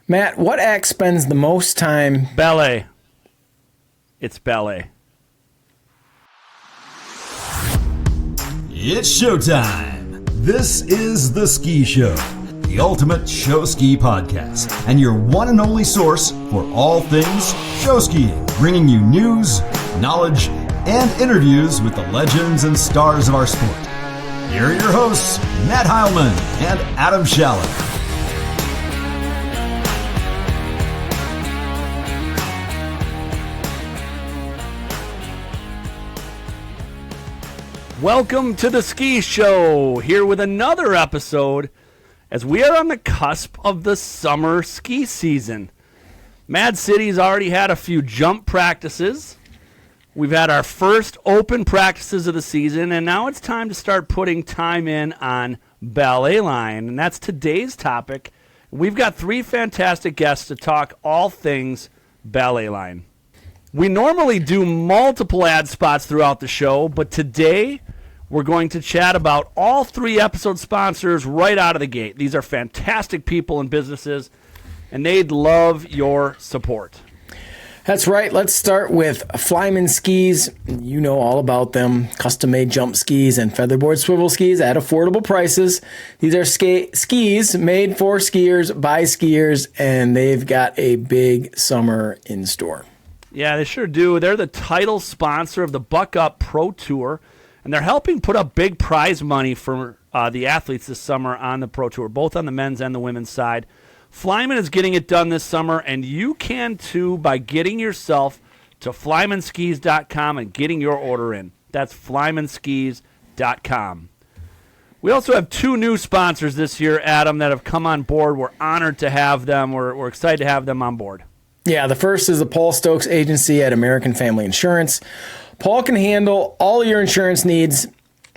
Matt, what act spends the most time? Ballet. It's ballet. It's showtime. This is The Ski Show, the ultimate show ski podcast, and your one and only source for all things show skiing, bringing you news, knowledge, and interviews with the legends and stars of our sport. Here are your hosts, Matt Heilman and Adam Schaller. Welcome to The Ski Show, here with another episode as we are on the cusp of the summer ski season. Mad City's already had a few jump practices. We've had our first open practices of the season, and now it's time to start putting time in on ballet line, and that's today's topic. We've got three fantastic guests to talk all things ballet line. We normally do multiple ad spots throughout the show, but today we're going to chat about all three episode sponsors right out of the gate. These are fantastic people and businesses, and they'd love your support. That's right. Let's start with Flyman Skis. You know all about them. Custom-made jump skis and featherboard swivel skis at affordable prices. These are skis made for skiers by skiers, and they've got a big summer in store. Yeah, they sure do. They're the title sponsor of the Buck Up Pro Tour, and they're helping put up big prize money for the athletes this summer on the Pro Tour, both on the men's and the women's side. Flyman is getting it done this summer, and you can too by getting yourself to flymanskis.com and getting your order in. That's flymanskis.com. We also have two new sponsors this year, Adam, that have come on board. We're honored to have them. We're excited to have them on board. Yeah, the first is the Paul Stokes Agency at American Family Insurance. Paul can handle all your insurance needs.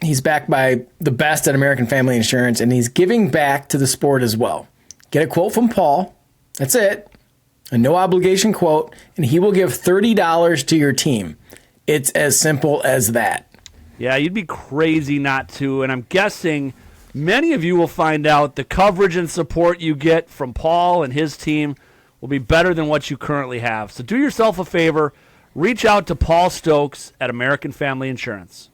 He's backed by the best at American Family Insurance, and he's giving back to the sport as well. Get a quote from Paul. That's it. A no-obligation quote, and he will give $30 to your team. It's as simple as that. Yeah, you'd be crazy not to, and I'm guessing many of you will find out the coverage and support you get from Paul and his team will be better than what you currently have. So do yourself a favor. Reach out to Paul Stokes at American Family Insurance.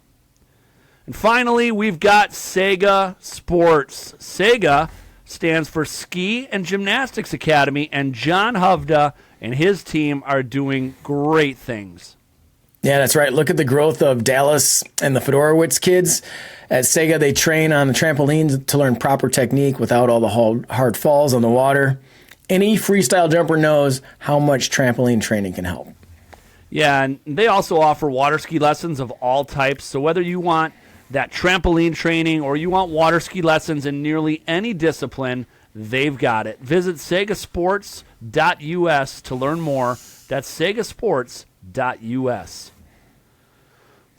And finally, we've got Sega Sports. Sega stands for Ski and Gymnastics Academy, and John Hovda and his team are doing great things. Yeah, that's right. Look at the growth of Dallas and the Fedorowicz kids. At Sega, they train on the trampolines to learn proper technique without all the hard falls on the water. Any freestyle jumper knows how much trampoline training can help. Yeah, and they also offer water ski lessons of all types. So whether you want that trampoline training or you want water ski lessons in nearly any discipline, they've got it. Visit segasports.us to learn more. That's segasports.us.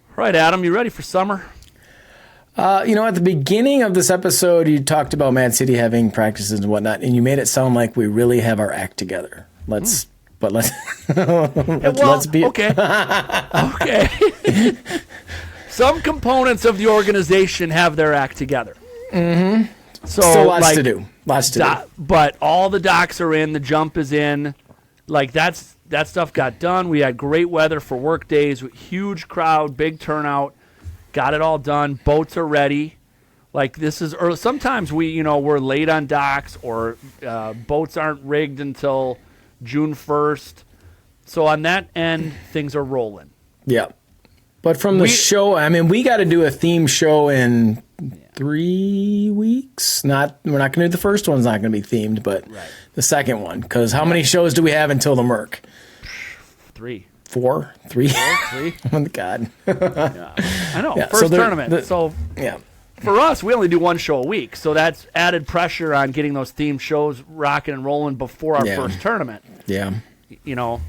All right, Adam, you ready for summer? At the beginning of this episode, you talked about Mad City having practices and whatnot, and you made it sound like we really have our act together. Let's be okay. Okay. Some components of the organization have their act together. Mm-hmm. So still lots to do. But all the docks are in. The jump is in. Like that stuff got done. We had great weather for work days. Huge crowd, big turnout. Got it all done. Boats are ready. Like this is early. Sometimes we're late on docks or boats aren't rigged until June 1st. So on that end, things are rolling. Yeah. But from the show, we got to do a theme show in 3 weeks. We're not going to do the first one's not going to be themed, but the second one. Because how many shows do we have until the Merc? 3. 4? 3? 3? Oh, my God. Yeah. I know. Yeah, first tournament. For us, we only do one show a week. So that's added pressure on getting those themed shows rocking and rolling before our first tournament. Yeah.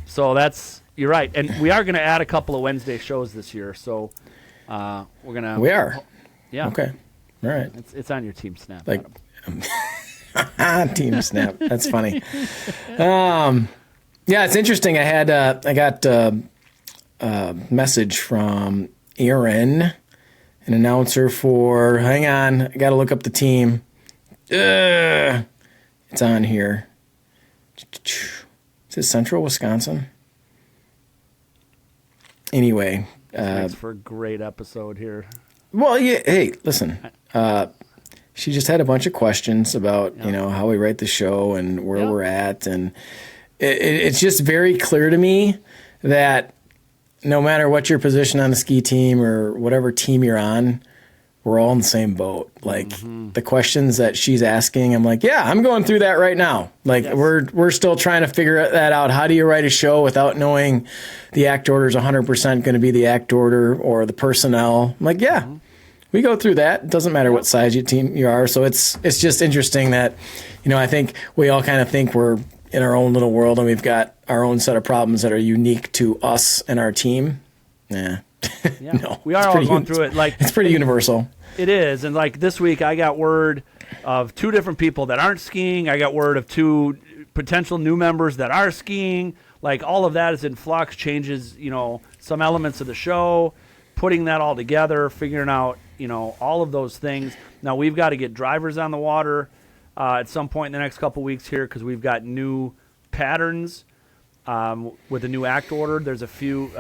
So that's... You're right, and we are going to add a couple of Wednesday shows this year, so we're going to... We are? Yeah. Okay. All right. It's on your Team Snap. Team Snap. That's funny. It's interesting. I got a message from Aaron, an announcer for... Hang on, I got to look up the team. It's on here. Is it Central Wisconsin? Anyway. Thanks for a great episode here. Well, yeah, hey, listen. She just had a bunch of questions about, how we write the show and where we're at. And it's just very clear to me that no matter what your position on the ski team or whatever team you're on, we're all in the same boat. Like the questions that she's asking, I'm like, yeah, I'm going through that right now. Like we're still trying to figure that out. How do you write a show without knowing the act order is 100% going to be the act order or the personnel? I'm like, yeah, we go through that. It doesn't matter what size your team you are. So it's just interesting that, I think we all kind of think we're in our own little world and we've got our own set of problems that are unique to us and our team. Yeah. No, we are all going through it. Like it's pretty universal. It is. And like this week, I got word of 2 different people that aren't skiing. I got word of 2 potential new members that are skiing. Like all of that is in flux, changes, some elements of the show, putting that all together, figuring out, all of those things. Now we've got to get drivers on the water at some point in the next couple weeks here because we've got new patterns with a new act order. There's a few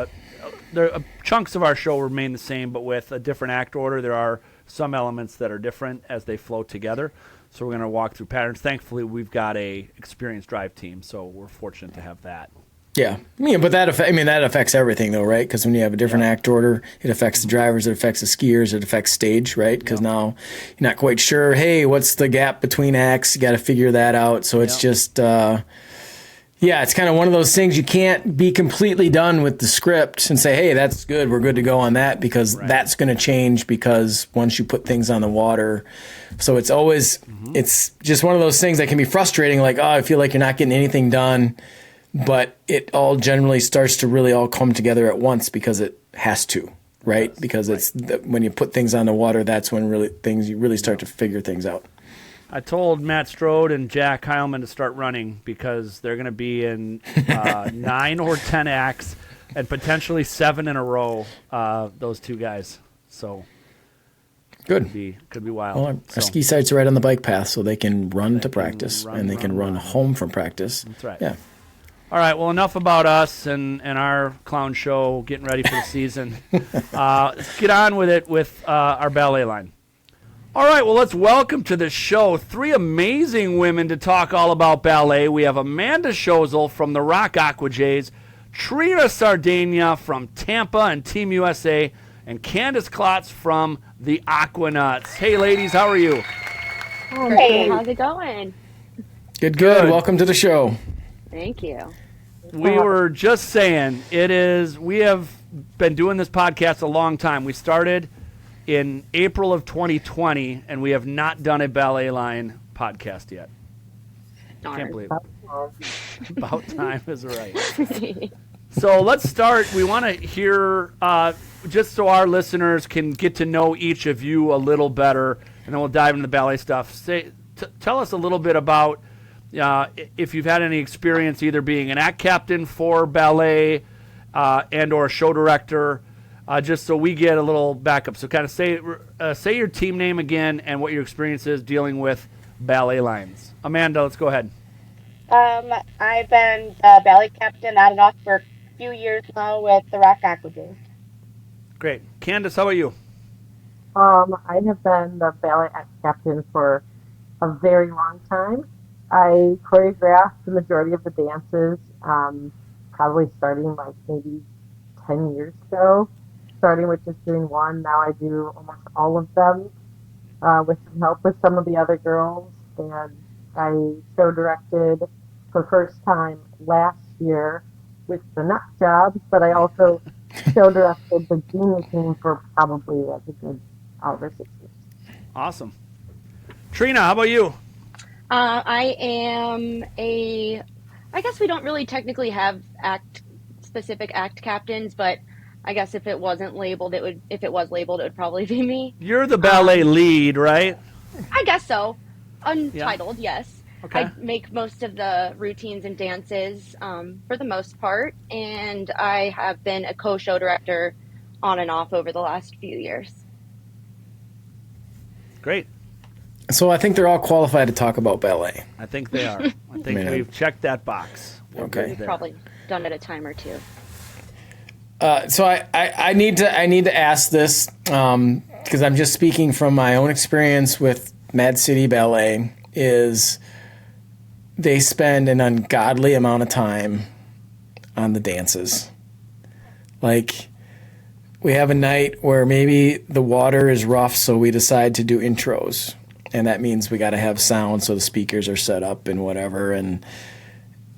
chunks of our show remain the same, but with a different act order, there are some elements that are different as they flow together. So we're going to walk through patterns. Thankfully, we've got a experienced drive team, so we're fortunate to have that. Yeah, but that affects everything though, right? Because when you have a different act order, it affects the drivers, it affects the skiers, it affects stage, right? Because now you're not quite sure. Hey, what's the gap between acts? You got to figure that out. So it's just. It's kind of one of those things you can't be completely done with the script and say, hey, that's good, we're good to go on that, because that's going to change because once you put things on the water. So it's always, it's just one of those things that can be frustrating, like, I feel like you're not getting anything done, but it all generally starts to really all come together at once because it has to, right? Because it's when you put things on the water, that's when you really start to figure things out. I told Matt Strode and Jack Heilman to start running because they're going to be in 9 or 10 acts and potentially 7 in a row, those 2 guys. So good. Could be wild. Well, our ski sites are right on the bike path, so they can run to practice and they can run home from practice. That's right. Yeah. All right, well, enough about us and our clown show, getting ready for the season. Let's get on with it with our ballet line. All right, well, let's welcome to the show 3 amazing women to talk all about ballet. We have Amanda Schoelzel from the Rock Aqua Jays, Trina Sardegna from Tampa and Team USA, and Candace Klotz from the AquaNuts. Hey, ladies, how are you? Hey, how's it going? Good. Welcome to the show. Thank you. We were just saying, we have been doing this podcast a long time. We started in April of 2020, and we have not done a ballet line podcast yet. Can't believe it. About time is right. So let's start. We want to hear, just so our listeners can get to know each of you a little better, and then we'll dive into the ballet stuff. Tell us a little bit about if you've had any experience either being an act captain for ballet and or a show director, just so we get a little backup. So kind of say your team name again and what your experience is dealing with ballet lines. Amanda, let's go ahead. I've been ballet captain on and off for a few years now with the Rock Aqua Jays. Great. Candace, how about you? I have been the ballet captain for a very long time. I choreographed the majority of the dances, probably starting like maybe 10 years ago. Starting with just doing one, now I do almost all of them with some help with some of the other girls. And I show directed for the first time last year with the nut job, but I also show directed the junior team for probably like a good 5 or 6 years. Awesome. Trina, how about you? I am I guess we don't really technically have specific act captains, but I guess if it wasn't labeled, it would probably be me. You're the ballet lead, right? I guess so. Untitled, yes. Okay. I make most of the routines and dances for the most part, and I have been a co-show director on and off over the last few years. Great. So I think they're all qualified to talk about ballet. I think they are. I think we've checked that box. Okay. We've probably done it a time or two. So I need to ask this because I'm just speaking from my own experience with Mad City Ballet. Is they spend an ungodly amount of time on the dances. Like, we have a night where maybe the water is rough, so we decide to do intros. And that means we got to have sound, so the speakers are set up and whatever. And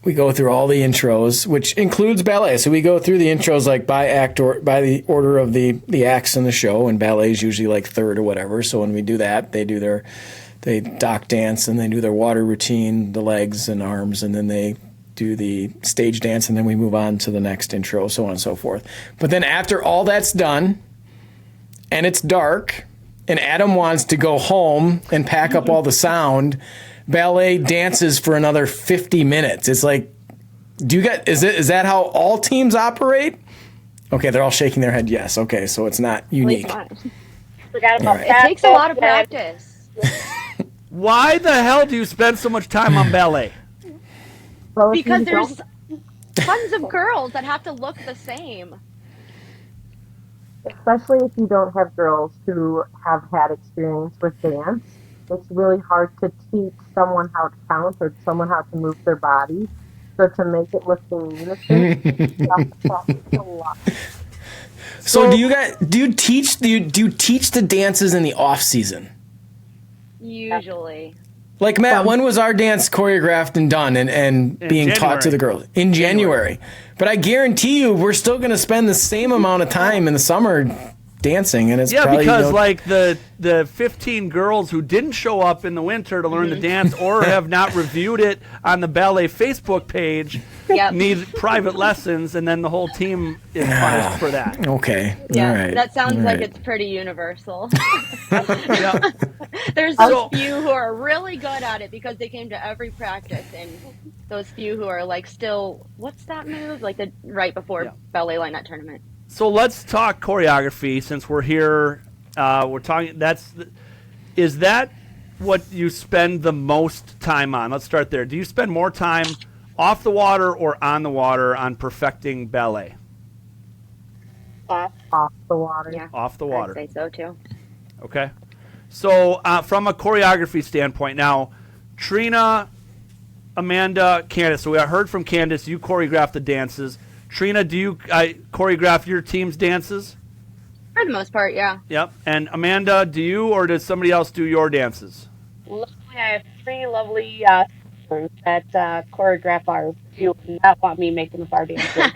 we go through all the intros, which includes ballet. So we go through the intros like by act or by the order of the acts in the show, and ballet is usually like third or whatever. So when we do that, they dock dance and they do their water routine, the legs and arms, and then they do the stage dance, and then we move on to the next intro, so on and so forth. But then after all that's done, and it's dark, and Adam wants to go home and pack up all the sound, ballet dances for another 50 minutes. It's like, is that how all teams operate? Okay, they're all shaking their head yes. Okay, so it's not unique. Forgot about It takes a lot of practice. Why the hell do you spend so much time on ballet? So if Because you there's don't- tons of girls that have to look the same. especially if you don't have girls who have had experience with dance, it's really hard to teach someone how to count or someone how to move their body. So to make it look in unison, you have to practice a lot. So do you teach the dances in the off season? Usually. Like, Matt, when was our dance choreographed and done and being taught to the girls? In January. But I guarantee you we're still going to spend the same amount of time in the summer dancing. And it's probably, because like the 15 girls who didn't show up in the winter to learn the dance or have not reviewed it on the ballet Facebook page Yep. need private lessons, and then the whole team is punished for that. Okay. Yeah, All right. that sounds All like right. it's pretty universal. Yeah. There's So- those few who are really good at it because they came to every practice, and those few who are like still, what's that move? Like the right before Yeah. ballet line that tournament. So let's talk choreography since we're here. We're talking. Is that what you spend the most time on? Let's start there. Do you spend more time off the water or on the water on perfecting ballet? Off the water. Yeah, Off the water. I'd say so too. Okay. So from a choreography standpoint, now, Trina, Amanda, Candace. So we heard from Candace, you choreograph the dances. Trina, do you choreograph your team's dances? For the most part, yeah. Yep. And Amanda, do you or does somebody else do your dances? Luckily, I have three lovely sisters that choreograph ours. You do not want me making up our dances.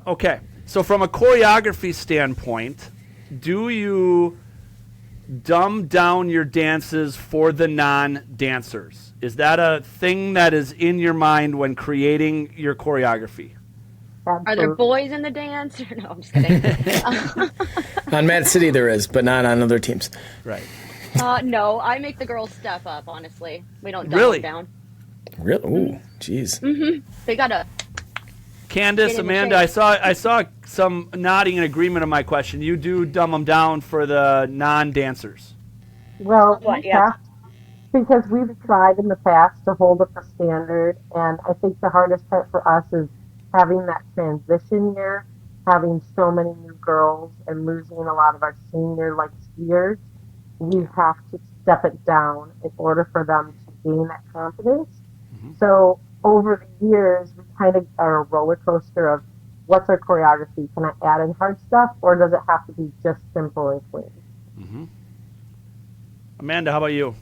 Okay. So from a choreography standpoint, do you dumb down your dances for the non-dancers? Is that a thing that is in your mind when creating your choreography? Are there boys in the dance? No, I'm just kidding. On Mad City there is, but not on other teams. Right. No, I make the girls step up, honestly. We don't dumb Really? them down. Really? Ooh, jeez. They gotta. Candace, Get in the Amanda, shape. I saw some nodding in agreement on my question. You do dumb them down for the non-dancers. Well, What, we yeah. have, because we've tried in the past to hold up a standard, and I think the hardest part for us is having that transition year, having so many new girls and losing a lot of our senior like skiers. We have to step it down in order for them to gain that confidence. So over the years, we kind of are a roller coaster of what's our choreography? Can I add in hard stuff, or does it have to be just simple and clean? Amanda, how about you?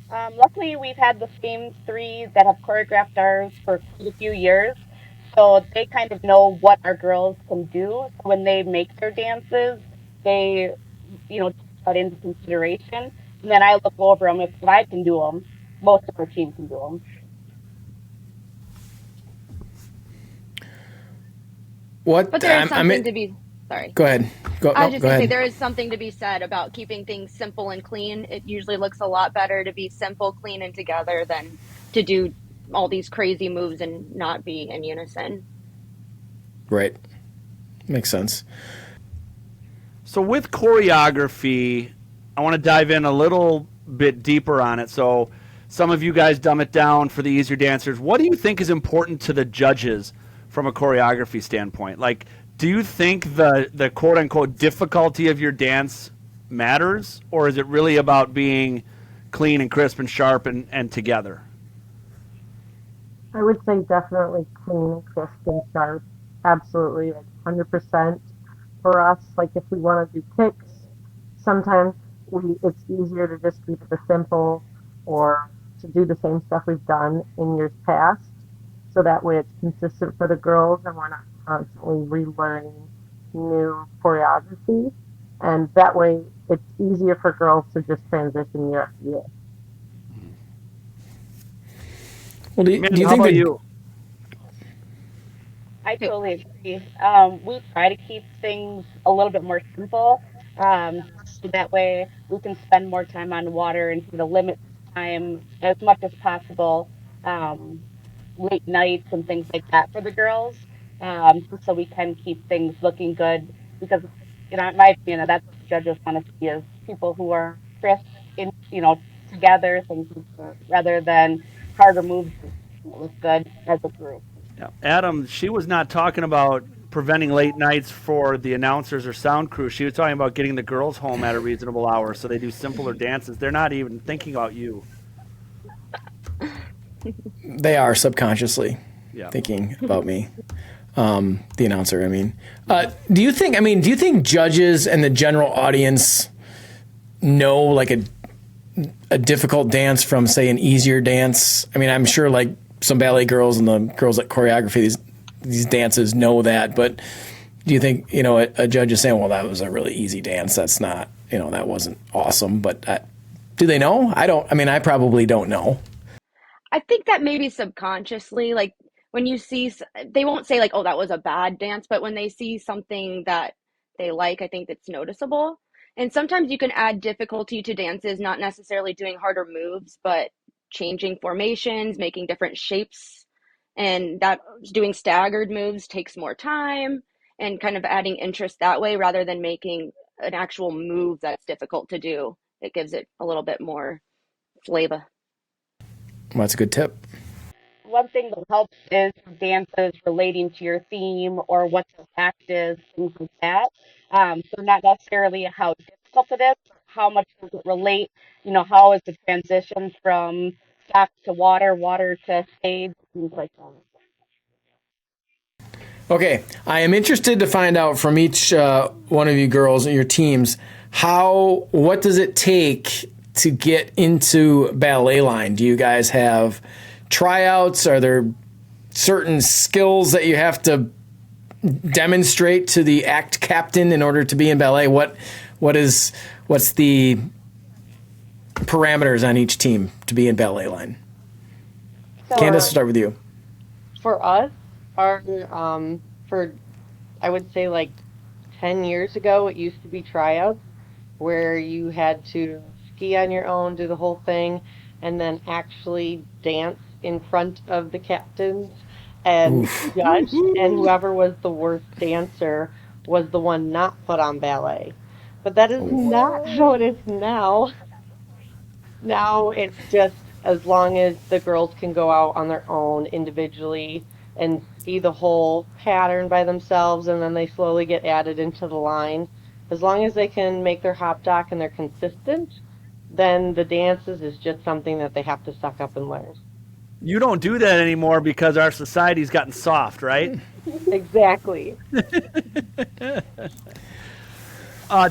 Luckily, we've had the same three that have choreographed ours for quite a few years. So they kind of know what our girls can do. So when they make their dances, they, take that into consideration. And then I look over them. If I can do them, most of our team can do them. What? But there is something to be. Sorry. Go ahead. Go, I no, was just go going to say ahead. there is something to be said about keeping things simple and clean. It usually looks a lot better to be simple, clean, and together than to do all these crazy moves and not be in unison. Right. Makes sense. So with choreography, I want to dive in a little bit deeper on it. So some of you guys dumb it down for the easier dancers. What do you think is important to the judges from a choreography standpoint? Like, do you think the quote unquote difficulty of your dance matters, or is it really about being clean and crisp and sharp and together? I would say definitely clean and crisp and sharp. Absolutely, like 100% for us. Like if we want to do kicks, sometimes it's easier to just keep it simple or to do the same stuff we've done in years past. So that way it's consistent for the girls and we're not constantly relearning new choreography. And that way it's easier for girls to just transition year after year. Well, do you How think about that you? I totally agree. We try to keep things a little bit more simple. So that way we can spend more time on water and limit time as much as possible. Um, Late nights and things like that for the girls. So we can keep things looking good because, in my opinion, that's what the judges want to see is people who are crisp together, things like that, rather than harder moves that look good as a group. Yeah. Adam, she was not talking about preventing late nights for the announcers or sound crew. She was talking about getting the girls home at a reasonable hour so they do simpler dances. They're not even thinking about you. they are subconsciously Yeah. thinking about me? The announcer, I mean. Do you think judges and the general audience know like a difficult dance from, say, an easier dance? I mean, I'm sure like some ballet girls and the girls at choreography, these dances know that, but do you think, a judge is saying, well, that was a really easy dance. That's not, that wasn't awesome, but do they know? I probably don't know. I think that maybe subconsciously, like when you see, they won't say like, oh, that was a bad dance, but when they see something that they like, I think that's noticeable. And sometimes you can add difficulty to dances, not necessarily doing harder moves, but changing formations, making different shapes. And that doing staggered moves takes more time and kind of adding interest that way rather than making an actual move that's difficult to do. It gives it a little bit more flavor. Well, that's a good tip. One thing that helps is dances relating to your theme or what the act is, things like that. So not necessarily how difficult it is, but how much does it relate? How is the transition from stock to water, water to stage, things like that. Okay, I am interested to find out from each one of you girls and your teams, what does it take to get into ballet line? Do you guys have tryouts? Are there certain skills that you have to demonstrate to the act captain in order to be in ballet? What's the parameters on each team to be in ballet line? So, Candace, we'll start with you. for us, for I would say like 10 years ago, it used to be tryouts where you had to ski on your own, do the whole thing, and then actually dance in front of the captains and judge, and whoever was the worst dancer was the one not put on ballet. But that is not how it is now. Now it's just as long as the girls can go out on their own individually and see the whole pattern by themselves, and then they slowly get added into the line. As long as they can make their hop doc and they're consistent, then the dances is just something that they have to suck up and learn. You don't do that anymore because our society's gotten soft, right? Exactly.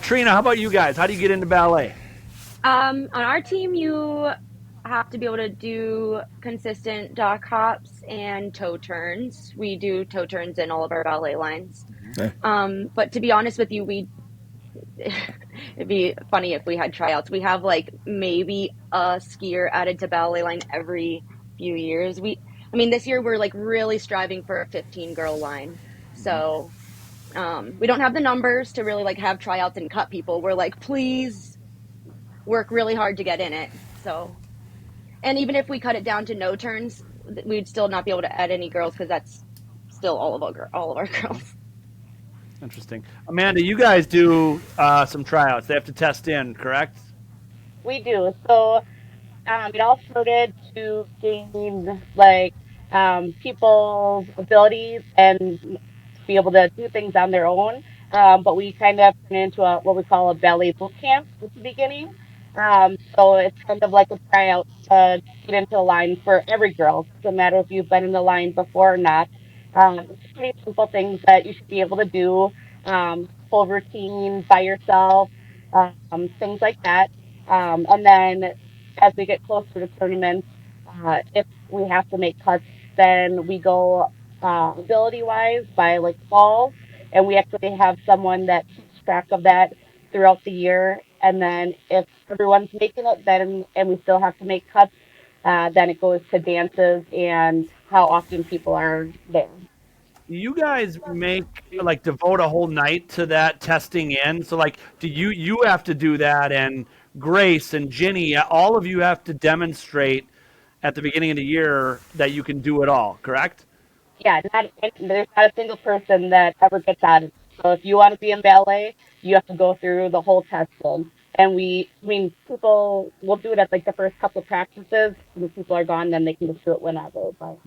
Trina, how about you guys? How do you get into ballet? On our team, you have to be able to do consistent dock hops and toe turns. We do toe turns in all of our ballet lines. Okay. But to be honest with you, it'd be funny if we had tryouts. We have like maybe a skier added to ballet line every few years. This year we're like really striving for a 15 girl line. So we don't have the numbers to really like have tryouts and cut people. We're like, please work really hard to get in it. So, and even if we cut it down to no turns, we'd still not be able to add any girls because that's still all of our girls. Interesting. Amanda, you guys do some tryouts. They have to test in, correct? We do. So it all started to gain like people's abilities and to be able to do things on their own. But we kind of turned into what we call a ballet boot camp at the beginning. So it's kind of like a tryout to get into a line for every girl. Doesn't matter if you've been in the line before or not. It's pretty simple things that you should be able to do. Full routine by yourself, things like that. And then as we get closer to tournaments, if we have to make cuts, then we go ability wise by like falls, and we actually have someone that keeps track of that throughout the year. And then if everyone's making it, then and we still have to make cuts, then it goes to dances and how often people are there. You guys make like devote a whole night to that testing in. So like, do you have to do that, and Grace and Ginny, all of you have to demonstrate at the beginning of the year that you can do it all, correct? Yeah, there's not a single person that ever gets out of it. So if you want to be in ballet, you have to go through the whole testing. And I mean, people will do it at like the first couple of practices. And if people are gone, then they can just do it whenever. But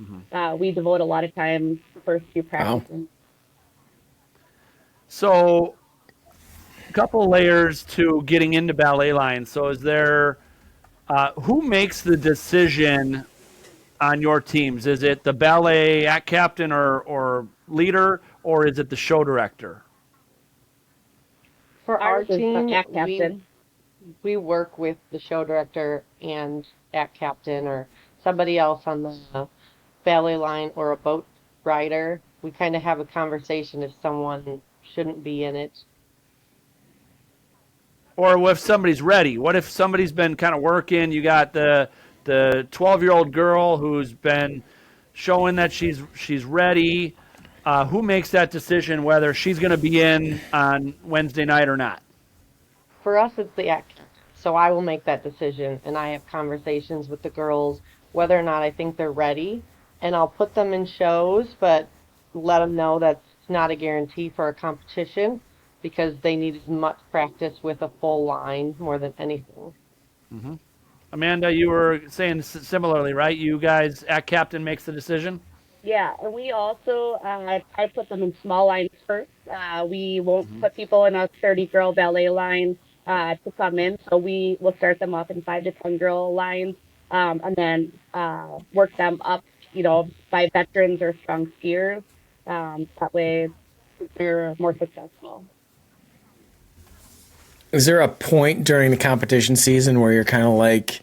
we devote a lot of time to the first few Wow. practices. So a couple layers to getting into ballet lines. So is there who makes the decision on your teams? Is it the ballet act captain or leader, or is it the show director? For our Ours is the team, act we captain. we work with the show director and act captain or somebody else on the ballet line or a boat rider. We kind of have a conversation if someone shouldn't be in it. Or if somebody's ready. What if somebody's been kind of working? You got the 12-year-old girl who's been showing that she's ready. Who makes that decision whether she's going to be in on Wednesday night or not? For us, it's the act captain. So I will make that decision and I have conversations with the girls whether or not I think they're ready. And I'll put them in shows, but let them know that's not a guarantee for a competition because they need as much practice with a full line more than anything. Amanda, you were saying similarly, right? You guys, act captain makes the decision. Yeah, and we also I put them in small lines first. We won't put people in a 30-girl ballet line to come in, so we will start them off in 5 to 10 girl lines, and then work them up, by veterans or strong skiers. That way, they're more successful. Is there a point during the competition season where you're kind of like,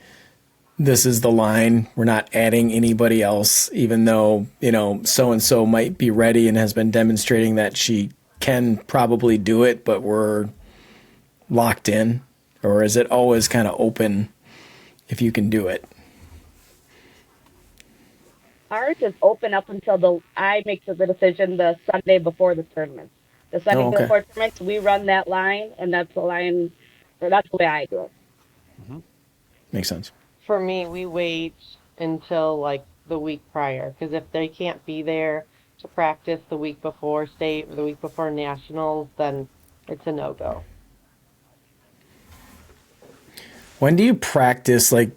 this is the line, we're not adding anybody else, even though, so and so might be ready and has been demonstrating that she can probably do it, but we're locked in? Or is it always kind of open if you can do it? Ours is open up until I make the decision the Sunday before the tournament. The Sunday Oh, okay. before tournament, we run that line, and that's the line, or that's the way I do it. Makes sense. For me, we wait until like the week prior because if they can't be there to practice the week before state or the week before nationals, then it's a no-go. When do you practice? Like,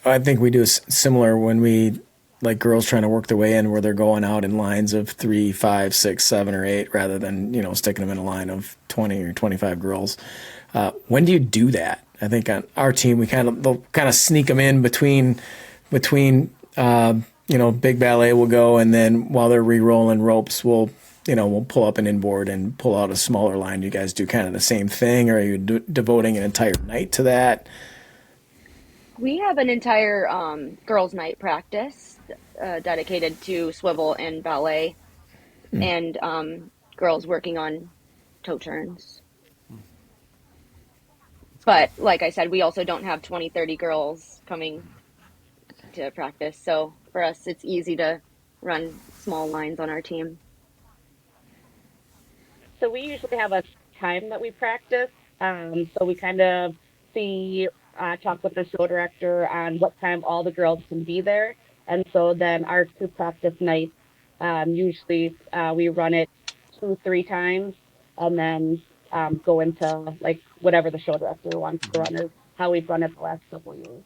I think we do similar when we, like, girls trying to work their way in where they're going out in lines of 3, 5, 6, 7, or 8 rather than, sticking them in a line of 20 or 25 girls. When do you do that? I think on our team, they'll kind of sneak them in between, big ballet will go, and then while they're re-rolling ropes, we'll pull up an inboard and pull out a smaller line. You guys do kind of the same thing, or are you devoting an entire night to that? We have an entire girls' night practice dedicated to swivel and ballet, and girls working on toe turns. But like I said, we also don't have 20, 30 girls coming to practice. So for us, it's easy to run small lines on our team. So we usually have a time that we practice. So we kind of talk with the show director on what time all the girls can be there. And so then our 2 practice nights, usually we run it 2, 3 times and then go into like whatever the show director wants to run is how we've run it the last couple of years.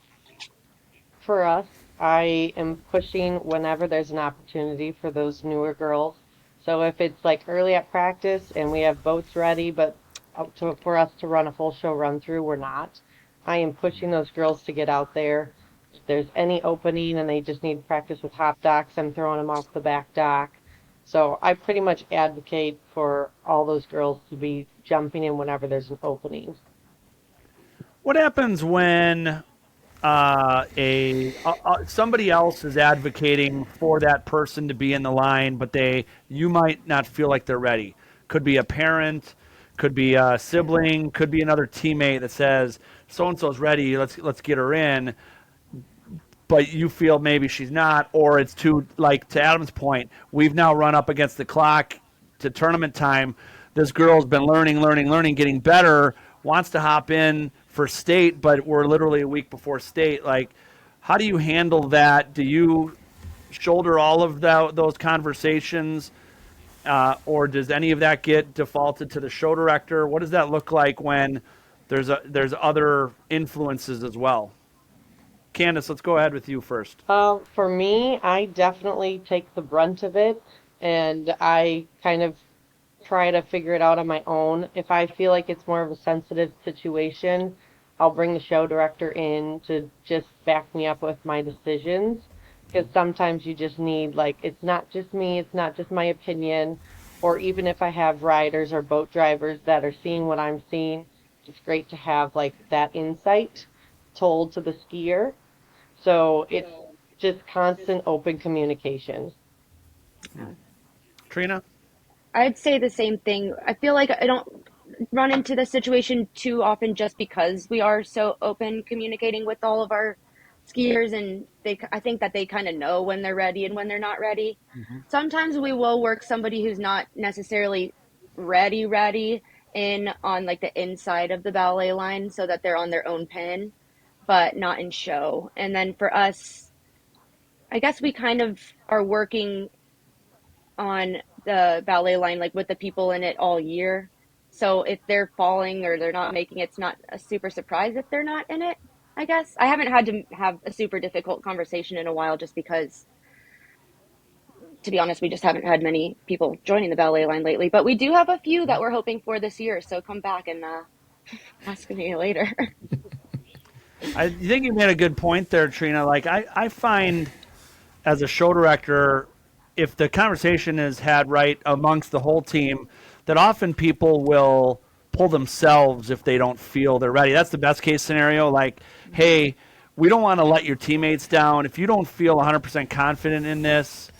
For us, I am pushing whenever there's an opportunity for those newer girls. So if it's like early at practice and we have boats ready, but for us to run a full show run through, we're not. I am pushing those girls to get out there. If there's any opening and they just need practice with hop docks, I'm throwing them off the back dock. So I pretty much advocate for all those girls to be jumping in whenever there's an opening. What happens when somebody else is advocating for that person to be in the line, but you might not feel like they're ready? Could be a parent, could be a sibling, could be another teammate that says so and so's ready. Let's get her in. But you feel maybe she's not, or it's too, like to Adam's point, we've now run up against the clock to tournament time. This girl's been learning, getting better, wants to hop in for state, but we're literally a week before state. Like, how do you handle that? Do you shoulder all of those conversations, or does any of that get defaulted to the show director? What does that look like when there's other influences as well? Candace, let's go ahead with you first. For me, I definitely take the brunt of it, and I kind of try to figure it out on my own. If I feel like it's more of a sensitive situation, I'll bring the show director in to just back me up with my decisions. Because sometimes you just need, like, it's not just me, it's not just my opinion, or even if I have riders or boat drivers that are seeing what I'm seeing, it's great to have, like, that insight told to the skier. So it's just constant open communication. Trina? I'd say the same thing. I feel like I don't run into the situation too often just because we are so open communicating with all of our skiers, and I think that they kind of know when they're ready and when they're not ready. Sometimes we will work somebody who's not necessarily ready in on like the inside of the ballet line so that they're on their own pin, but not in show. And then for us, I guess we kind of are working on the ballet line like with the people in it all year. So if they're falling or they're not making it, it's not a super surprise if they're not in it, I guess. I haven't had to have a super difficult conversation in a while just because, to be honest, we just haven't had many people joining the ballet line lately. But we do have a few that we're hoping for this year. So come back and ask me later. I think you made a good point there, Trina. Like, I find as a show director, if the conversation is had right amongst the whole team, that often people will pull themselves if they don't feel they're ready. That's the best case scenario. Like, hey, we don't want to let your teammates down. If you don't feel 100% confident in this,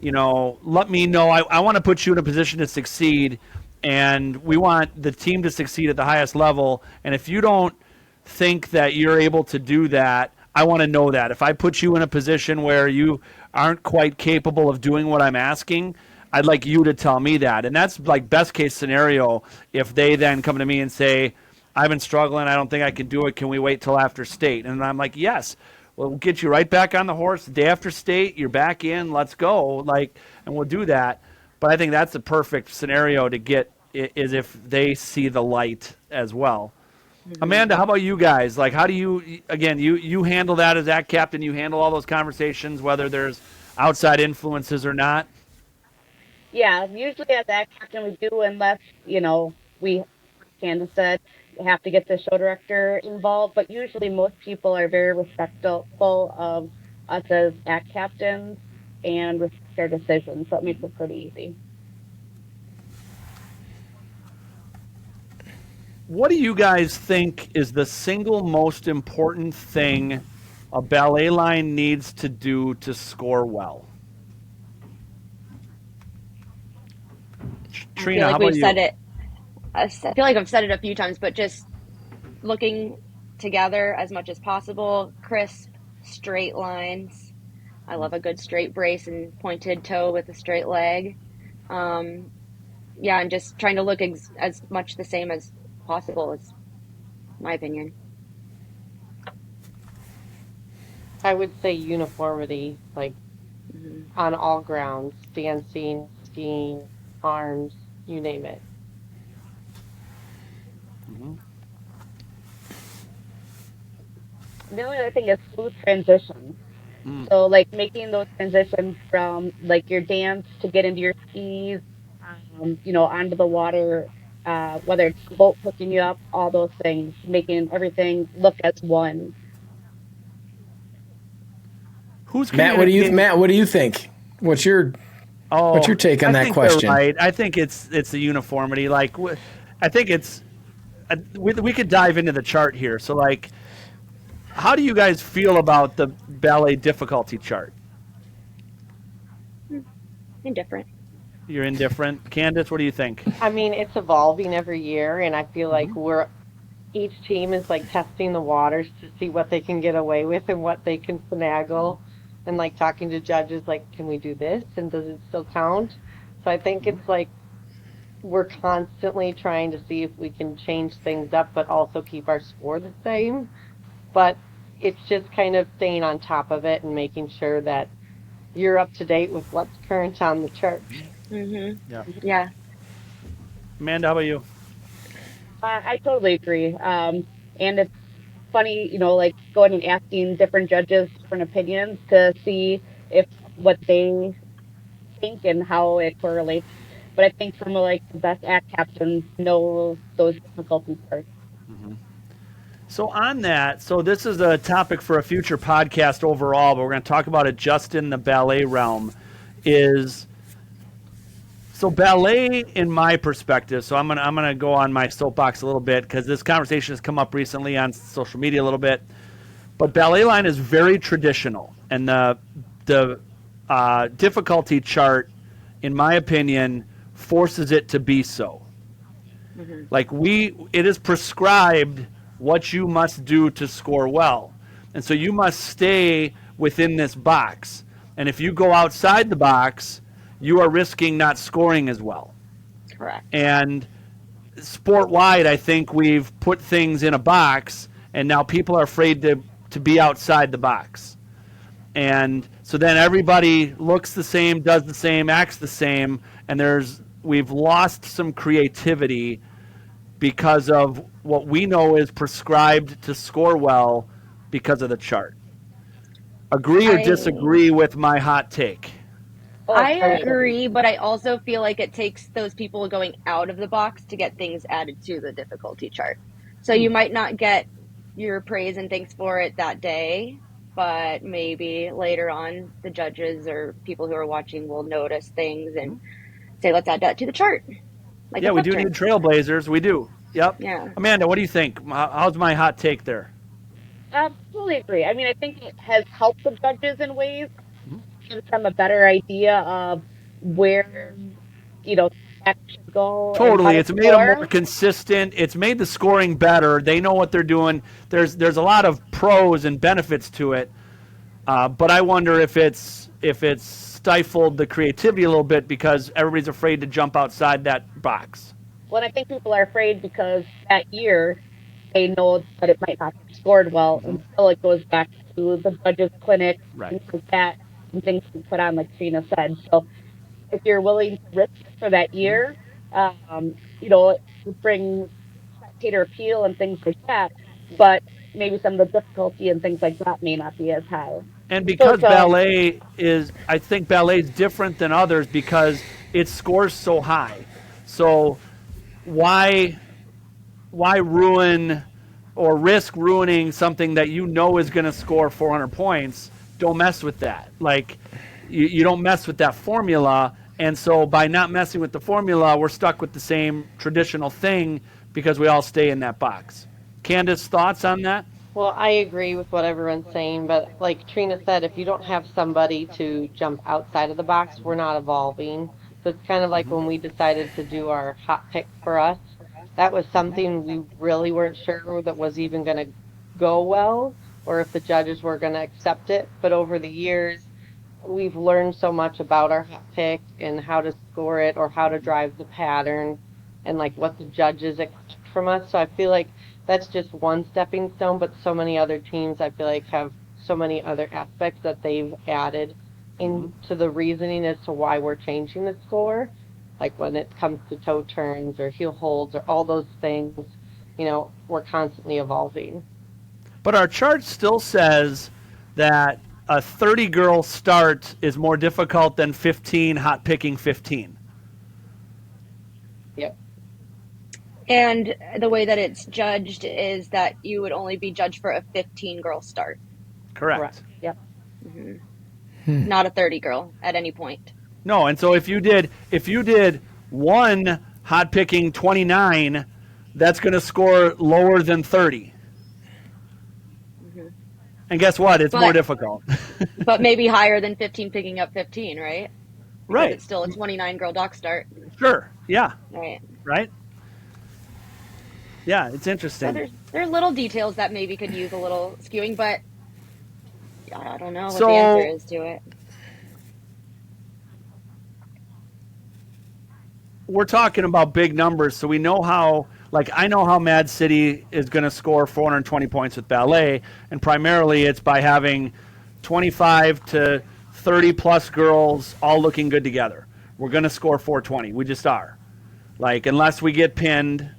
let me know. I want to put you in a position to succeed, and we want the team to succeed at the highest level. And if you don't think that you're able to do that, I want to know that. If I put you in a position where you aren't quite capable of doing what I'm asking, I'd like you to tell me that. And that's like best case scenario if they then come to me and say, I've been struggling, I don't think I can do it, can we wait till after state? And I'm like, yes, we'll get you right back on the horse. The day after state, you're back in, let's go. And we'll do that. But I think that's the perfect scenario to get, is if they see the light as well. Amanda, how about you guys? Like, how do you, again, you handle that as act captain, you handle all those conversations, whether there's outside influences or not? Yeah, usually as act captain we do, unless, we, Candace said, have to get the show director involved. But usually most people are very respectful of us as act captains and respect their decisions. So it makes it pretty easy. What do you guys think is the single most important thing a ballet line needs to do to score well? Trina, how about you? I feel like I've said it a few times, but just looking together as much as possible, crisp, straight lines. I love a good straight brace and pointed toe with a straight leg. And just trying to look as much the same as possible is my opinion. I would say uniformity, like on all grounds, dancing, skiing, arms, you name it. the only other thing is smooth transitions. So like making those transitions from like your dance to get into your skis, onto the water, whether it's the boat picking you up, all those things, making everything look as one. Who's Matt, communicating? What do you think? What's your Oh, take on I that think question? they're right. I think it's the uniformity. Like, I think it's we could dive into the chart here. So, like, how do you guys feel about the ballet difficulty chart? Indifferent. You're indifferent. Candace, what do you think? I mean, it's evolving every year, and I feel like each team is like testing the waters to see what they can get away with and what they can finagle, and like talking to judges, like, can we do this, and does it still count? So I think it's like we're constantly trying to see if we can change things up, but also keep our score the same. But it's just kind of staying on top of it and making sure that you're up to date with what's current on the chart. Yeah. Yeah. Amanda, how about you? I totally agree. And it's funny, like going and asking different judges different opinions to see if what they think and how it correlates. But I think some of like the best act captains know those difficulty parts. So on that, so this is a topic for a future podcast overall, but we're going to talk about it just in the ballet realm. So ballet, in my perspective, so I'm gonna go on my soapbox a little bit because this conversation has come up recently on social media a little bit. But ballet line is very traditional, and the difficulty chart, in my opinion, forces it to be so. Like it is prescribed what you must do to score well, and so you must stay within this box. And if you go outside the box, you are risking not scoring as well. Correct. And sport-wide, I think we've put things in a box, and now people are afraid to be outside the box. And so then everybody looks the same, does the same, acts the same, and we've lost some creativity because of what we know is prescribed to score well because of the chart. Agree or disagree with my hot take? I agree, but I also feel like it takes those people going out of the box to get things added to the difficulty chart. So you might not get your praise and thanks for it that day, but maybe later on the judges or people who are watching will notice things and say, let's add that to the chart. Like Yeah, we do need trailblazers. We do. Yep. Yeah. Amanda, what do you think? How's my hot take there? Absolutely agree. I mean, I think it has helped the judges in ways, gives them a better idea of where, acts should go. Totally. And It's made them more consistent. It's made the scoring better. They know what they're doing. There's a lot of pros and benefits to it. But I wonder if it's stifled the creativity a little bit because everybody's afraid to jump outside that box. Well, I think people are afraid because that year they know that it might not be scored well until it goes back to the judges' clinic, Right. things like that, and things to put on, like Trina said. So if you're willing to risk for that year, it brings spectator appeal and things like that, but maybe some of the difficulty and things like that may not be as high. And because I think ballet is different than others because it scores so high. So why ruin or risk ruining something that you know is going to score 400 points? Don't mess with that. Like you don't mess with that formula. And so by not messing with the formula, we're stuck with the same traditional thing because we all stay in that box. Candace, thoughts on that? Well, I agree with what everyone's saying, but like Trina said, if you don't have somebody to jump outside of the box, we're not evolving. So it's kind of like when we decided to do our hot pick for us, that was something we really weren't sure that was even going to go well or if the judges were going to accept it. But over the years, we've learned so much about our hot pick and how to score it or how to drive the pattern and like what the judges expect from us. So I feel like that's just one stepping stone, but so many other teams I feel like have so many other aspects that they've added into the reasoning as to why we're changing the score. Like when it comes to toe turns or heel holds or all those things, we're constantly evolving. But our chart still says that a 30-girl start is more difficult than 15 hot picking 15. Yep. And the way that it's judged is that you would only be judged for a 15-girl start, Correct. Yep. not a 30-girl at any point. No, and so if you did one hot picking 29, that's going to score lower than 30. And guess what? It's more difficult. But maybe higher than 15 picking up 15, right? Because Right. it's still a 29-girl dock start. Sure. Yeah. Right. Right. Yeah, it's So interesting. there's little details that maybe could use a little skewing, but I don't know what So- the answer is to it. We're talking about big numbers, so we know how, like, I know how Mad City is going to score 420 points with Ballet, and primarily it's by having 25 to 30 plus girls all looking good together. We're going to score 420. We just are. Like, unless we get pinned,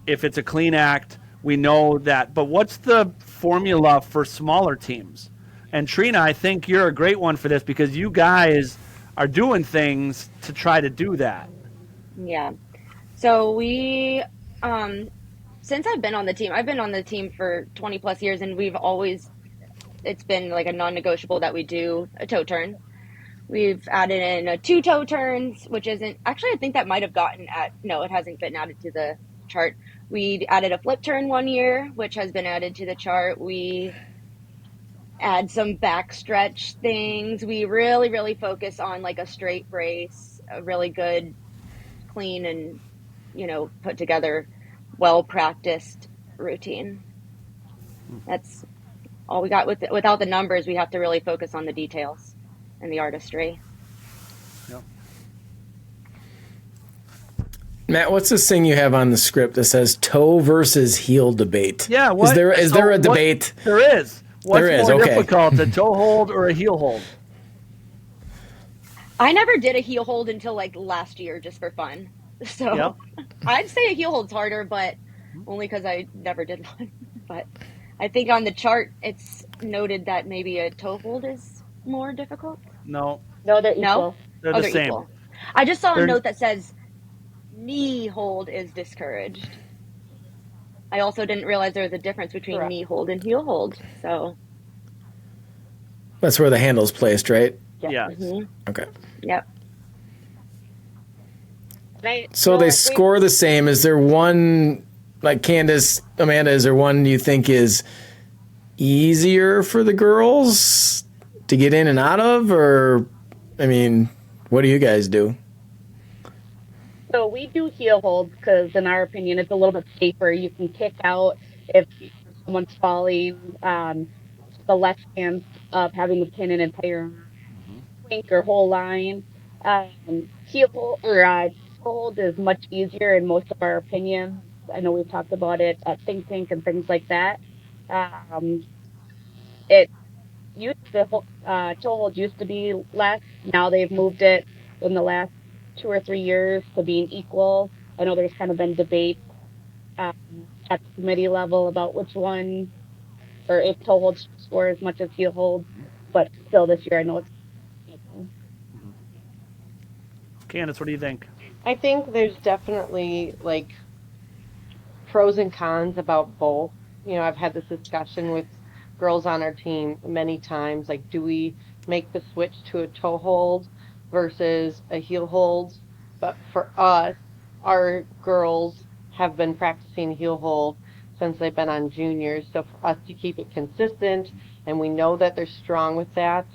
if it's a clean act, we know that. But what's the formula for smaller teams? And Trina, I think you're a great one for this because you guys are doing things to try to do that. Yeah. So we, since I've been on the team, I've been on the team for 20 plus years, and it's been like a non-negotiable that we do a toe turn. We've added in a 2 toe turns, which isn't, actually, I think that might have no, it hasn't been added to the chart. We added a flip turn one year, which has been added to the chart. We add some back stretch things. We really, really focus on like a straight brace, a really good, clean and, put together, well-practiced routine. That's all we got. Without the numbers, we have to really focus on the details and the artistry. Yep. Matt, what's this thing you have on the script that says toe versus heel debate? Yeah, what? Is there a debate? There is. What's There is, more okay. difficult, a toe hold or a heel hold? I never did a heel hold until like last year, just for fun. So Yep. I'd say a heel hold's harder, but only because I never did one. But I think on the chart, it's noted that maybe a toe hold is more difficult. No, No, they're No? equal. they're Oh, the they're same. equal. I just saw They're- a note that says knee hold is discouraged. I also didn't realize there was a difference between Correct. knee hold and heel hold. So, That's where the handle's placed, right? Yeah. Okay. yep. So they score the same. Is there one, like Candace, Amanda, is there one you think is easier for the girls to get in and out of? Or, I mean, what do you guys do? So we do heel holds because, in our opinion, it's a little bit safer. You can kick out if someone's falling. The less chance of having to pin an entire swink or whole line. Heel hold or hold is much easier in most of our opinions. I know we've talked about it at Think Tank and things like that. It toe hold used to be less. Now they've moved it in the last 2 or 3 years to being equal. I know there's kind of been debate at the committee level about which one, or if toe holds should score as much as heel holds, but still this year I know it's equal. Candace, what do you think? I think there's definitely like pros and cons about both. I've had this discussion with girls on our team many times. Like, do we make the switch to a toe hold versus a heel hold? But for us, our girls have been practicing heel hold since they've been on juniors. So for us to keep it consistent, and we know that they're strong with that,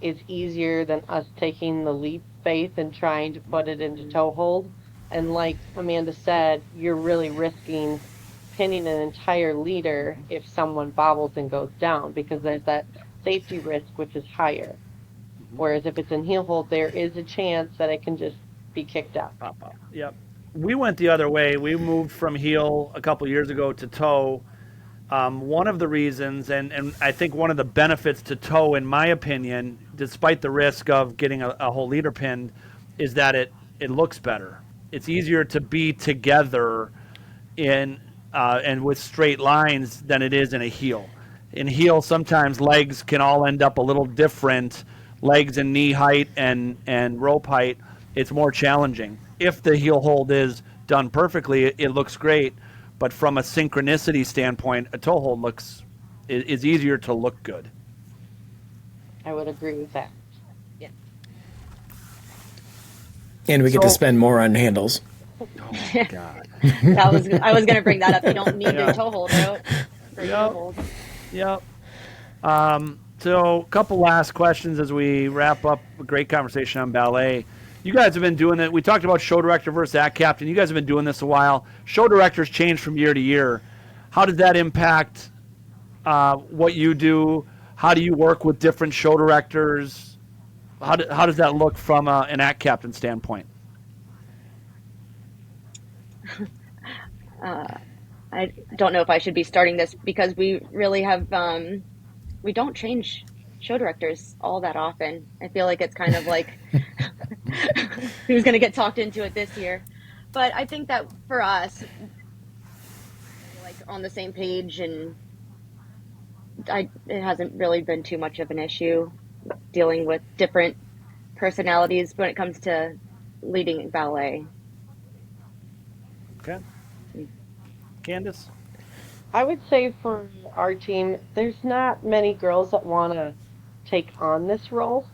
is easier than us taking the leap faith and trying to put it into toe hold. And like Amanda said, you're really risking pinning an entire leader if someone bobbles and goes down, because there's that safety risk, which is higher. Whereas if it's in heel hold, there is a chance that it can just be kicked out. Pop up. Yep. We went the other way. We moved from heel a couple years ago to toe. One of the reasons, and I think one of the benefits to toe, in my opinion, despite the risk of getting a whole leader pinned, is that it looks better. It's easier to be together in and with straight lines than it is in a heel. In heel, sometimes legs can all end up a little different. Legs and knee height and rope height, it's more challenging. If the heel hold is done perfectly, it looks great. But from a synchronicity standpoint, a toe hold is easier to look good. I would agree with that. And we get to spend more on handles. Oh my God. I was going to bring that up. You don't need a toe hold out for toe hold. Yep. So a couple last questions as we wrap up a great conversation on ballet. You guys have been doing it. We talked about show director versus act captain. You guys have been doing this a while. Show directors change from year to year. How does that impact what you do? How do you work with different show directors? How does that look from an act captain standpoint? I don't know if I should be starting this because we really have, we don't change show directors all that often. I feel like it's kind of like who's going to get talked into it this year. But I think that for us, like on the same page, and it hasn't really been too much of an issue dealing with different personalities when it comes to leading ballet. Okay. Candace? I would say for our team, there's not many girls that want to take on this role.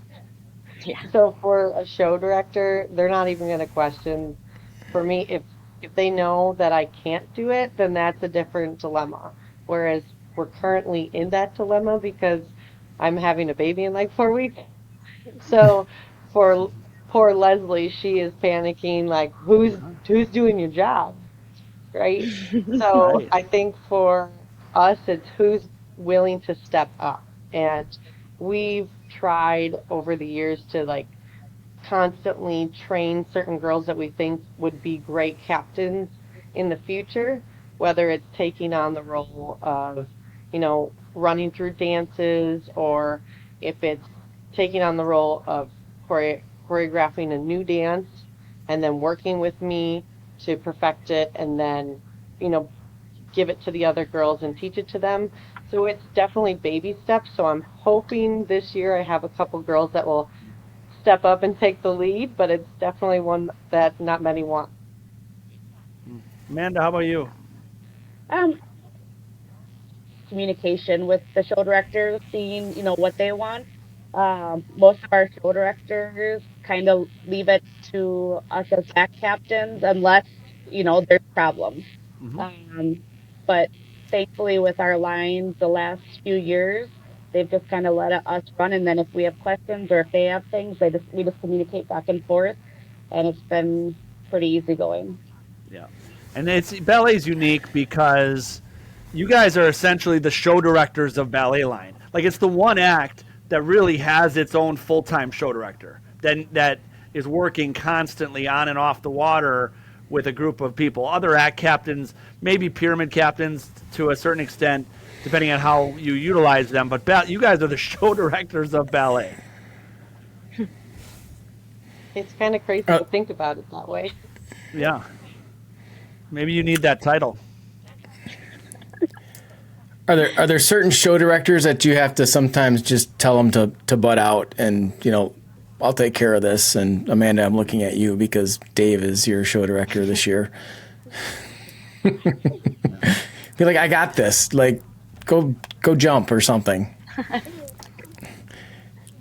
Yeah. So for a show director, they're not even going to question. For me, if they know that I can't do it, then that's a different dilemma. Whereas we're currently in that dilemma because I'm having a baby in like 4 weeks. So for poor Leslie, she is panicking like, who's doing your job? Right? So Right. I think for us, it's who's willing to step up. And we've tried over the years to like constantly train certain girls that we think would be great captains in the future, whether it's taking on the role of, running through dances, or if it's taking on the role of choreographing a new dance and then working with me to perfect it and then, give it to the other girls and teach it to them. So it's definitely baby steps. So I'm hoping this year I have a couple girls that will step up and take the lead, but it's definitely one that not many want. Amanda, how about you? Communication with the show directors, seeing, what they want. Most of our show directors kind of leave it to us as act captains unless, there's problems. But thankfully with our lines the last few years, they've just kind of let us run. And then if we have questions or if they have things, we just communicate back and forth. And it's been pretty easygoing. Yeah. And ballet's unique because you guys are essentially the show directors of ballet line. Like it's the one act that really has its own full-time show director that is working constantly on and off the water with a group of people. Other act captains, maybe pyramid captains to a certain extent, depending on how you utilize them. But you guys are the show directors of ballet. It's kind of crazy to think about it that way. Yeah. Maybe you need that title. Are there certain show directors that you have to sometimes just tell them to butt out and, I'll take care of this? And Amanda, I'm looking at you because Dave is your show director this year. Be like, I got this. Like, go jump or something.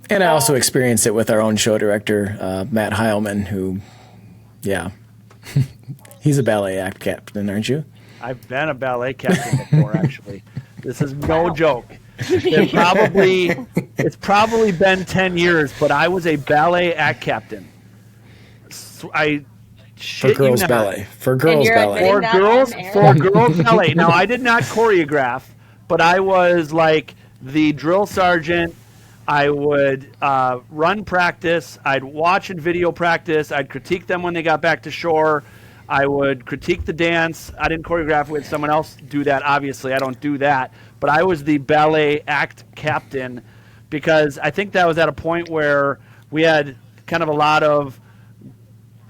And I also experienced it with our own show director, Matt Heilman, who, he's a ballet act captain, aren't you? I've been a ballet captain before, actually. This is no joke. It's probably been 10 years, but I was a ballet act captain. So For girls ballet. For girls ballet. For girls ballet. Now, I did not choreograph, but I was like the drill sergeant. I would run practice. I'd watch and video practice. I'd critique them when they got back to shore. I would critique the dance. I didn't choreograph with someone else do that, obviously. I don't do that. But I was the ballet act captain because I think that was at a point where we had kind of a lot of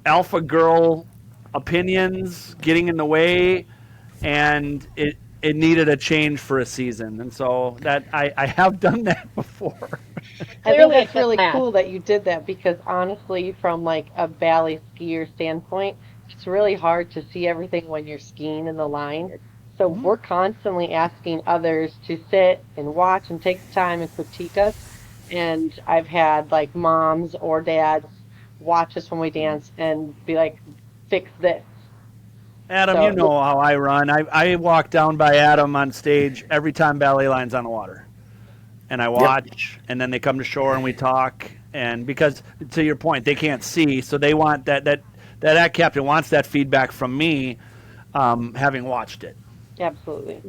alpha girl opinions getting in the way. and it needed a change for a season. And so that I have done that before. I think Clearly, that's it's really math. cool that you did that because honestly, from like a ballet skier standpoint, it's really hard to see everything when you're skiing in the line. So we're constantly asking others to sit and watch and take the time and critique us. And I've had like moms or dads watch us when we dance and be like, fix this. Adam, So you know how I run. I walk down by Adam on stage every time ballet line's on the water. And I watch, and then they come to shore and we talk. And because, to your point, they can't see, so they want that captain wants that feedback from me, having watched it. absolutely.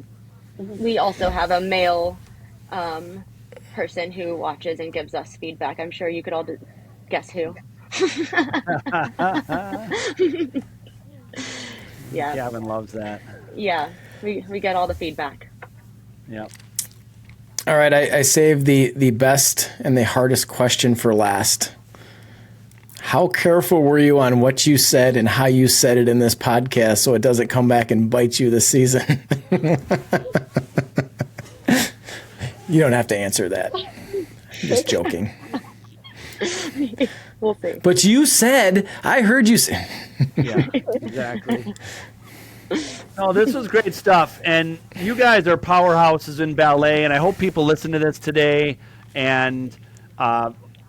We also have a male person who watches and gives us feedback. I'm sure you could all guess who. Yeah, Gavin loves that. yeah. We get all the feedback. Yep. All right, I saved the best and the hardest question for last. How careful were you on what you said and how you said it in this podcast so it doesn't come back and bite you this season? You don't have to answer that. I'm just joking. We'll see. But you said, I heard you say. Yeah, exactly. No, this was great stuff, and you guys are powerhouses in ballet, and I hope people listen to this today and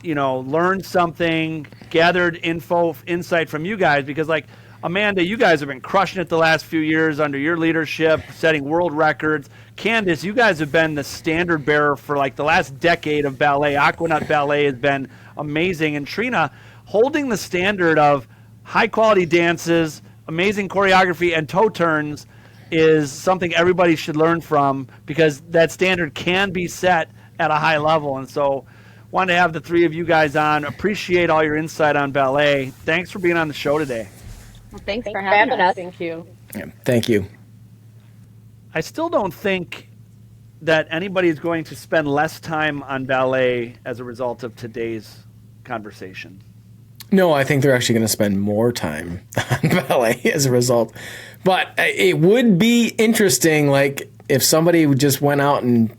learned something, gathered insight from you guys, because like Amanda, you guys have been crushing it the last few years under your leadership, setting world records. Candace, you guys have been the standard bearer for like the last decade of ballet. AquaNut Ballet has been amazing, and Trina holding the standard of high quality dances, amazing choreography, and toe turns is something everybody should learn from, because that standard can be set at a high level. And so wanted to have the three of you guys on. Appreciate all your insight on ballet. Thanks for being on the show today. Well, thanks for having us. Thank you. Yeah, thank you. I still don't think that anybody is going to spend less time on ballet as a result of today's conversation. No, I think they're actually going to spend more time on ballet as a result. But it would be interesting, like, if somebody just went out and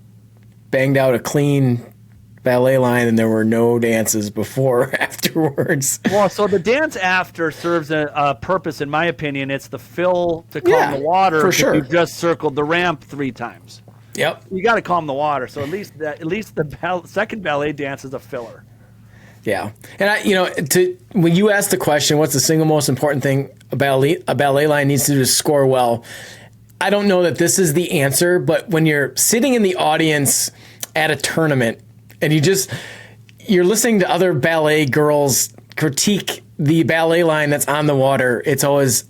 banged out a clean ballet line and there were no dances before or afterwards. Well, so the dance after serves a purpose, in my opinion. It's the fill to calm the water. For sure. You've just circled the ramp 3 times. Yep. You got to calm the water. So at least the second ballet dance is a filler. Yeah. And when you ask the question, what's the single most important thing a ballet line needs to do to score well? I don't know that this is the answer, but when you're sitting in the audience at a tournament and you're listening to other ballet girls critique the ballet line that's on the water, it's always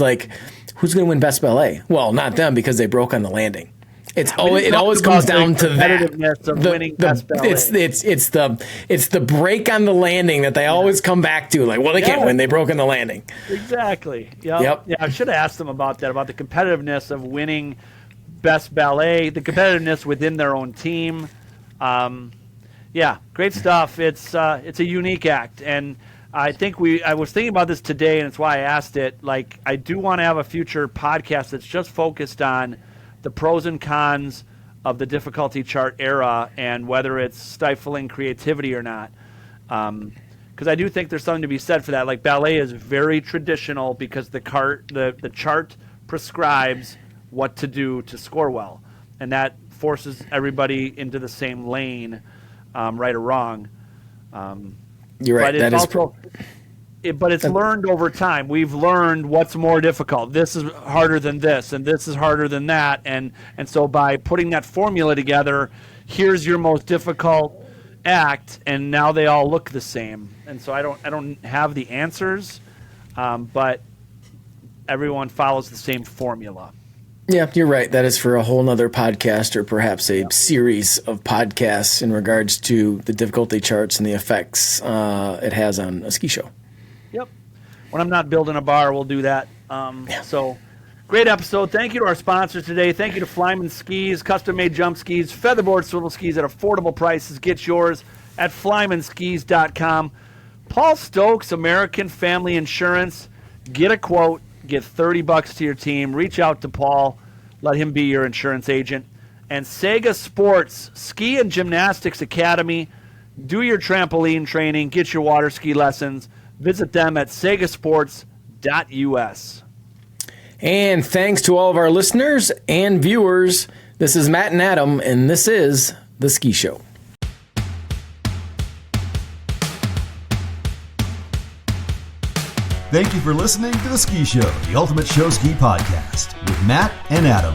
like, who's going to win best ballet? Well, not them, because they broke on the landing. It always comes down to that. Of winning best ballet. It's the break on the landing that they always come back to. Like, well, they can't win. They broke on the landing. Exactly. Yep. Yeah, I should have asked them about that, about the competitiveness of winning best ballet, the competitiveness within their own team. Yeah, great stuff. It's a unique act, and I think I was thinking about this today, and it's why I asked it. Like, I do want to have a future podcast that's just focused on the pros and cons of the difficulty chart era and whether it's stifling creativity or not. Because I do think there's something to be said for that. Like, ballet is very traditional because the chart prescribes what to do to score well, and that forces everybody into the same lane, right or wrong. You're right. But it's learned over time. We've learned what's more difficult. This is harder than this, and this is harder than that. And so by putting that formula together, here's your most difficult act, and now they all look the same. And so I don't have the answers, but everyone follows the same formula. Yeah, you're right. That is for a whole nother podcast, or perhaps a series of podcasts in regards to the difficulty charts and the effects it has on a ski show. Yep. When I'm not building a bar, we'll do that. So great episode. Thank you to our sponsors today. Thank you to Flyman Skis, custom-made jump skis, featherboard swivel skis at affordable prices. Get yours at flymanskis.com. Paul Stokes, American Family Insurance. Get a quote. get $30 to your team. Reach out to Paul. Let him be your insurance agent. And Sega Sports Ski and Gymnastics Academy. Do your trampoline training. Get your water ski lessons. Visit them at segasports.us. And thanks to all of our listeners and viewers. This is Matt and Adam, and this is The Ski Show. Thank you for listening to The Ski Show, the ultimate show ski podcast with Matt and Adam.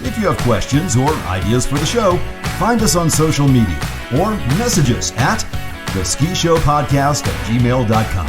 If you have questions or ideas for the show, find us on social media or message us at theskishowpodcast@gmail.com.